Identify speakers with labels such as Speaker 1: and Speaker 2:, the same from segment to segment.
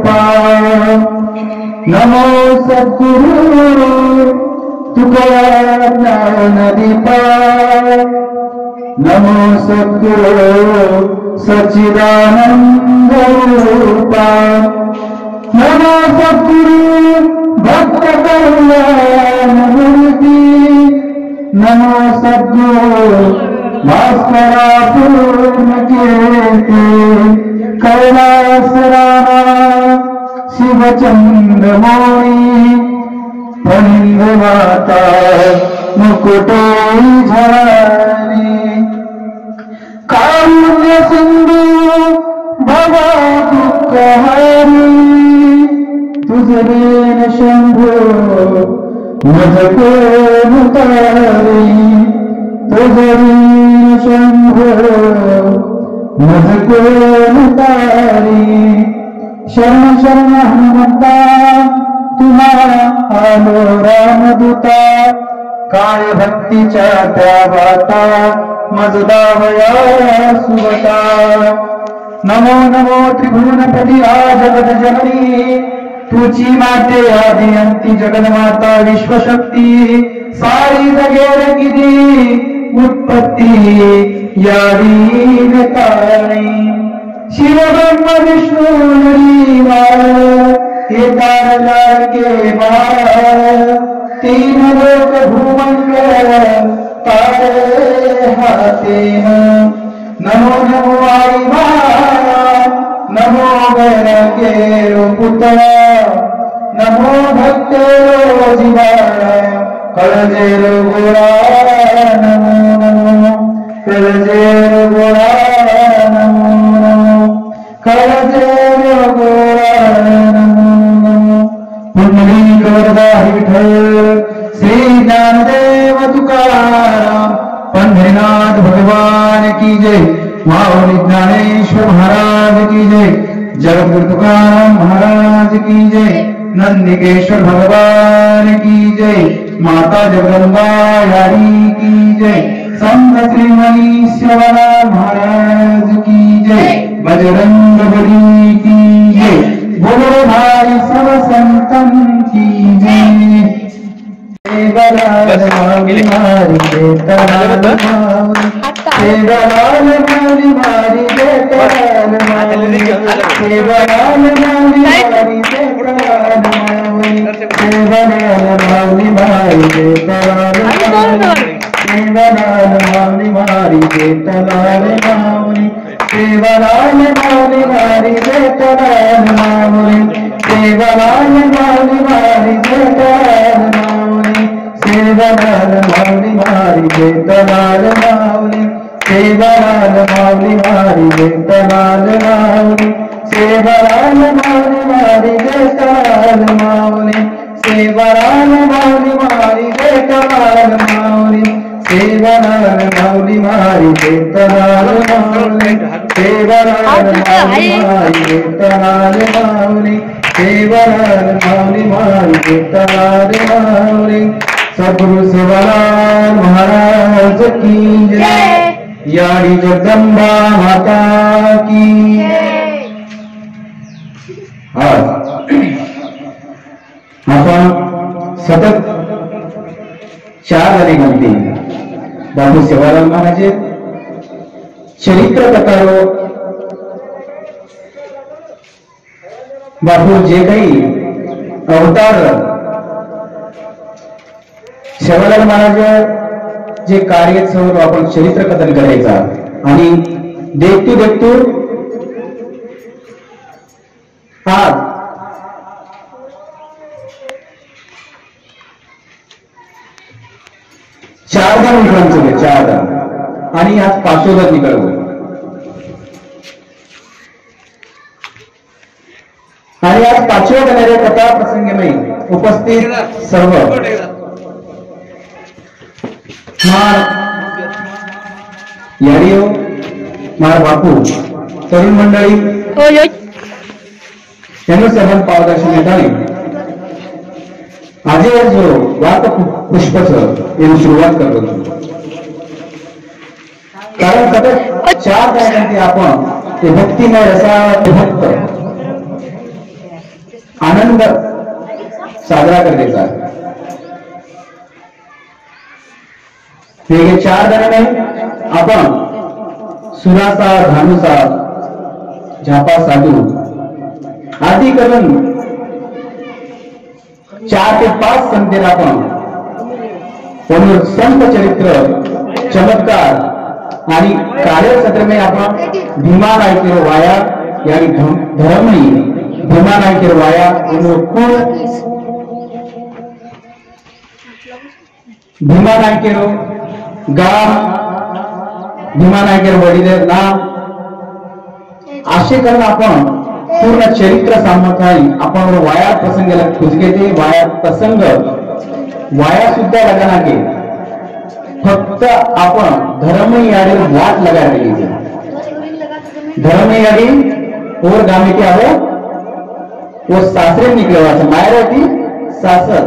Speaker 1: रूपा नमो सद्गुरु तुकाराम ज्ञानदीपा नमो सद्गुरु सच्चिदानंद रूपा नमो सद्गुरु भक्त कल्याण मूर्ति नमो सद्गुरु भास्करा पूर्ण कीर्ति कैलास रामा शिवचंद्र मोई फणिंद माता मुकुटे झरी कारुण्य सिंधु भवा दुःख हरी तुझरेन शंभो मजको मुतारी तुझरेन शंभो मजको मुतारी शरण शरण हनुमंता तुम्हारा आलो रामदूता काय भक्तीच्या त्या वाता मजदावया सुवता नमो नमो त्रिभुवनपती जगत जननी तुझी माते आदि अंती जगन्माता विश्वशक्ती सारी जगेर किती उत्पत्ती यारी कारणी शिव ब्रह्म विष्णू हरी हे तार लाडके मार तीन लोक भूमंडळ तारे हातेन नमो नमो आई माया नमो गणके पुतळा नमो भक्तेरो जीवाळा कळजेरो गोळा नमो नमो कळजेरो गोळा नमो नमो कळजेरो गोळा नमो नमो पुंडलिक वरदा विठ्ठल श्री ज्ञानदेव तुकाराम पंढरीनाथ भगवान की जय माऊली ज्ञानेश्वर महाराज की जय जगद्गुरु तुकाराम महाराज की जय नंदिकेश्वर भगवान की जय माता जगदंबा यारी की जय संत श्री मनीश्वरा महाराज की जय बजरंग बली की जय बोलो भाई सब संतन की जय मारी सेवालाल माऊली मारी जेतलाल माऊली सेवालाल माऊली मारी जेतलाल माऊली सेवालाल माऊली मारी जेतलाल माऊली सेवालाल माऊली मारी जेतलाल माऊली सेवालाल माऊली मारी जेतलाल माऊली सेवालाल माऊली मारी जेतलाल माऊली सेवालाल माऊली मारी जेतलाल माऊली सद्गुरु सेवालाल महाराज की जय यारी जगदंबा माता की आज आपण सतत 4 जणी गणती बाबू सेवालाल महाराज चरित्र कथारो बाबू जे काही अवतार सेवालाल महाराज जे कार्य सर्व आपण चरित्र कथन करायचा आणि देखतो देखतो आज 4 निकळांचे 4 आणि आज 5 निकळलो आणि आज 5व्या गणाऱ्या कथा प्रसंगी उपस्थित सर्व याडिओ मार बापू तरुण मंडळी यांना सर्वांना पावदर्शन देताना आज जो वात पुष्पच यांनी सुरुवात करतो कारण सतत 4 गायकांची आपण ते भक्तिमय रसा भक्त आनंद साजरा करायचा. हे 4 जणांनी आपण सुरासा, धानुसा, झापा, साधू आदी करून 4 ते 5 संतेला आपण संत चरित्र, चमत्कार आणि कार्यक्षेत्र में आपण भीमा नायकेर वाया यानी धर्मही भीमा नायकेर वाया भीमा नायकेर गाव, भीमा नायकेर वडील नाव असे करून आपण पूर्ण चरित्र सांगत आहे. आपण वाया प्रसंगाला खुजगेते वाया प्रसंग वाया सुद्धा लगाना के फक्त आपण धर्मयाड़ी वाट लगा रही है. धर्मयाड़ी और गामे क्या हो वो सासरे निकले हुआ मायर होती सासर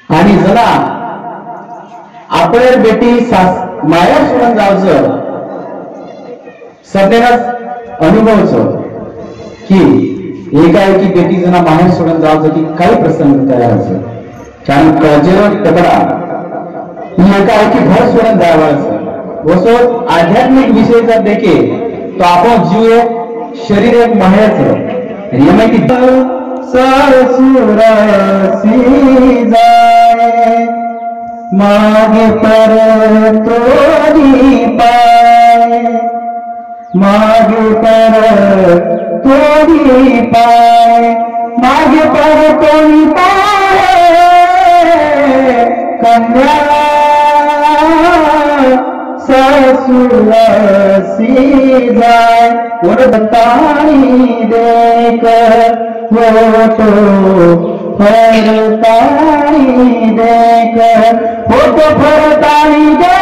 Speaker 1: आणि जरा आपल्या बेटी माया सोडून जायचं सध्याच अनुभवच की एकाएकी बेटी जना माहेर सोडून जायचं की काही प्रसंग तयार असं कारण कजेर तगडा एकाएकी घर सोडून जायचं वसो आध्यात्मिक विषय जर देखे तो आपण जीव एक शरीर एक माहेरच माहिती सासुरासी जाय मागे पर तोरी पाय मागे पर तोरी पाय मागे पर तोरी पाय कन्या ससुरासी जाय उड़तानी देख वो तो फरतानी देख वो तो फरतानी देख